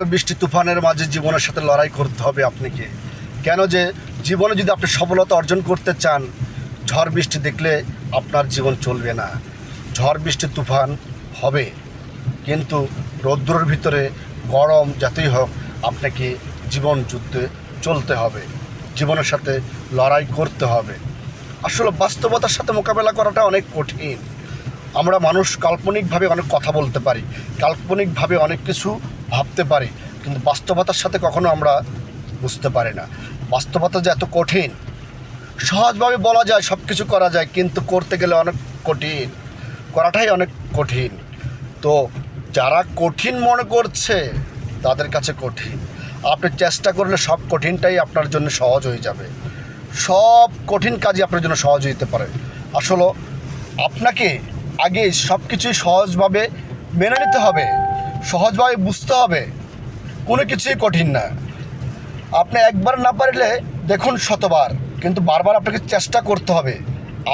বৃষ্টি তুফানের মাঝে জীবনের সাথে লড়াই করতে হবে আপনাকে। কেন যে জীবনে যদি আপনি সফলতা অর্জন করতে চান, ঝড় বৃষ্টি দেখলে আপনার জীবন চলবে না। ঝড় বৃষ্টি তুফান হবে, কিন্তু রৌদ্রের ভিতরে গরম যতই হোক আপনাকে জীবন যুদ্ধে চলতে হবে, জীবনের সাথে লড়াই করতে হবে। আসলে বাস্তবতার সাথে মোকাবেলা করাটা অনেক কঠিন। আমরা মানুষ কাল্পনিকভাবে অনেক কথা বলতে পারি, কাল্পনিকভাবে অনেক কিছু ভাবতে পারি, কিন্তু বাস্তবতার সাথে কখনো আমরা বুঝতে পারি না বাস্তবতা যে এত কঠিন। সহজভাবে বলা যায় সব কিছু করা যায়, কিন্তু করতে গেলে অনেক কঠিন, করাটাই অনেক কঠিন। তো যারা কঠিন মনে করছে তাদের কাছে কঠিন। আপনি চেষ্টা করলে সব কঠিনটাই আপনার জন্য সহজ হয়ে যাবে, সব কঠিন কাজই আপনার জন্য সহজ হতে পারে। আসলে আপনাকে আগে সব কিছুই সহজভাবে মেনে নিতে হবে, সহজভাবে বুঝতে হবে, কোনো কিছুই কঠিন না। আপনি একবার না পারলে দেখুন শতবার, কিন্তু বারবার আপনাকে চেষ্টা করতে হবে,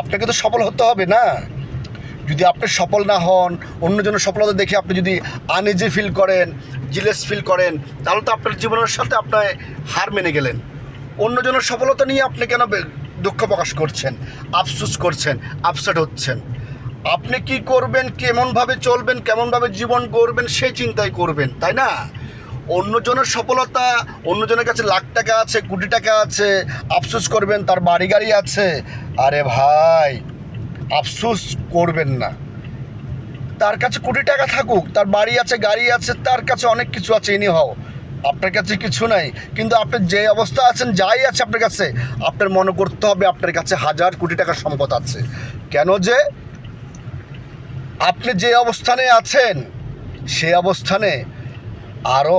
আপনাকে তো সফল হতে হবে না। যদি আপনি সফল না হন, অন্যজনের সফলতা দেখে আপনি যদি আনইজি ফিল করেন, জিলেস ফিল করেন, তাহলে তো আপনার জীবনের সাথে আপনার হার মেনে গেলেন। অন্যজনের সফলতা নিয়ে আপনি কেন দুঃখ প্রকাশ করছেন, আফসোস করছেন, আপসেট হচ্ছেন? আপনি কি করবেন, কেমনভাবে চলবেন, কেমনভাবে জীবন করবেন সেই চিন্তাই করবেন, তাই না? অন্যজনের সফলতা, অন্যজনের কাছে লাখ টাকা আছে, কোটি টাকা আছে, আফসোস করবেন তার বাড়ি গাড়ি আছে। আরে ভাই, আফসোস করবেন না। তার কাছে কোটি টাকা থাকুক, তার বাড়ি আছে, গাড়ি আছে, তার কাছে অনেক কিছু আছে, ইনি হও, আপনার কাছে কিছু নাই। কিন্তু আপনি যে অবস্থা আছেন, যাই আছে আপনার কাছে, আপনার মনে করতে হবে আপনার কাছে হাজার কোটি টাকার সম্পদ আছে। কেন যে আপনি যে অবস্থানে আছেন সে অবস্থানে আরও